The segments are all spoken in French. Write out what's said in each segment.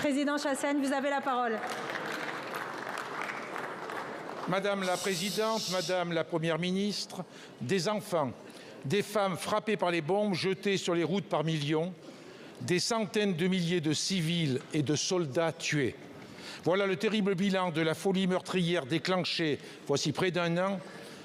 Président Chassaigne, vous avez la parole. Madame la Présidente, Madame la Première ministre, des enfants, des femmes frappées par les bombes jetées sur les routes par millions, des centaines de milliers de civils et de soldats tués. Voilà le terrible bilan de la folie meurtrière déclenchée, voici près d'un an,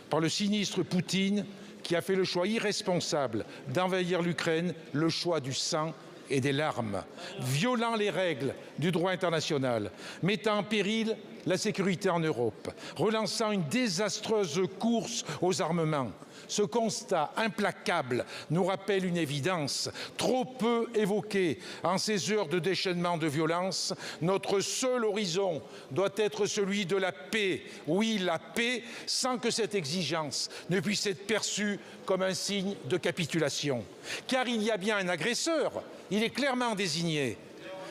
par le sinistre Poutine qui a fait le choix irresponsable d'envahir l'Ukraine, le choix du sang et des larmes, violant les règles du droit international, mettant en péril la sécurité en Europe, relançant une désastreuse course aux armements. Ce constat implacable nous rappelle une évidence trop peu évoquée en ces heures de déchaînement de violence. Notre seul horizon doit être celui de la paix. Oui, la paix, sans que cette exigence ne puisse être perçue comme un signe de capitulation. Car il y a bien un agresseur, il est clairement désigné,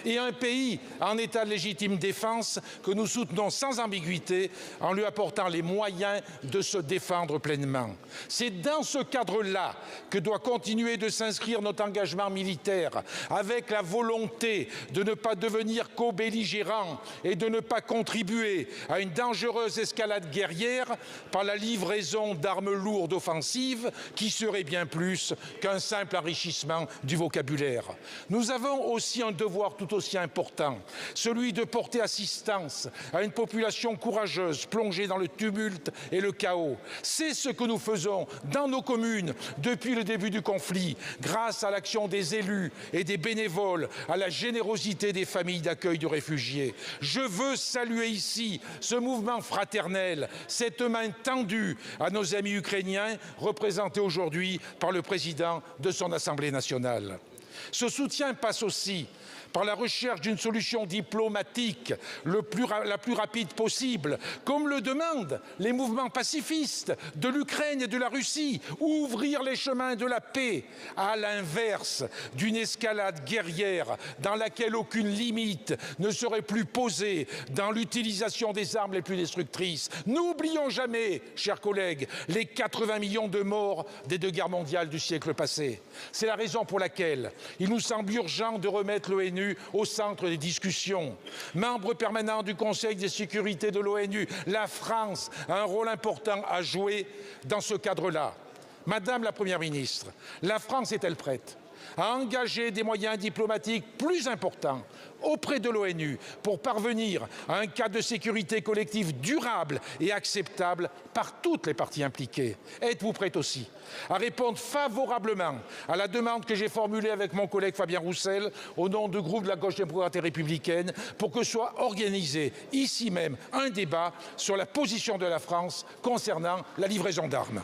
et un pays en état de légitime défense que nous soutenons sans ambiguïté en lui apportant les moyens de se défendre pleinement. C'est dans ce cadre-là que doit continuer de s'inscrire notre engagement militaire, avec la volonté de ne pas devenir co-belligérant et de ne pas contribuer à une dangereuse escalade guerrière par la livraison d'armes lourdes offensives qui serait bien plus qu'un simple enrichissement du vocabulaire. Nous avons aussi un devoir tout aussi important, celui de porter assistance à une population courageuse plongée dans le tumulte et le chaos. C'est ce que nous faisons dans nos communes depuis le début du conflit, grâce à l'action des élus et des bénévoles, à la générosité des familles d'accueil de réfugiés. Je veux saluer ici ce mouvement fraternel, cette main tendue à nos amis ukrainiens, représentés aujourd'hui par le président de son Assemblée nationale. Ce soutien passe aussi par la recherche d'une solution diplomatique la plus rapide possible, comme le demandent les mouvements pacifistes de l'Ukraine et de la Russie, ouvrir les chemins de la paix, à l'inverse d'une escalade guerrière dans laquelle aucune limite ne serait plus posée dans l'utilisation des armes les plus destructrices. N'oublions jamais, chers collègues, les 80 millions de morts des 2 guerres mondiales du siècle passé. C'est la raison pour laquelle il nous semble urgent de remettre l'ONU au centre des discussions. Membre permanent du Conseil de sécurité de l'ONU, la France a un rôle important à jouer dans ce cadre-là. Madame la Première ministre, la France est-elle prête à engager des moyens diplomatiques plus importants auprès de l'ONU pour parvenir à un cadre de sécurité collective durable et acceptable par toutes les parties impliquées? Êtes-vous prête aussi à répondre favorablement à la demande que j'ai formulée avec mon collègue Fabien Roussel au nom du groupe de la gauche démocrate et républicaine pour que soit organisé ici même un débat sur la position de la France concernant la livraison d'armes?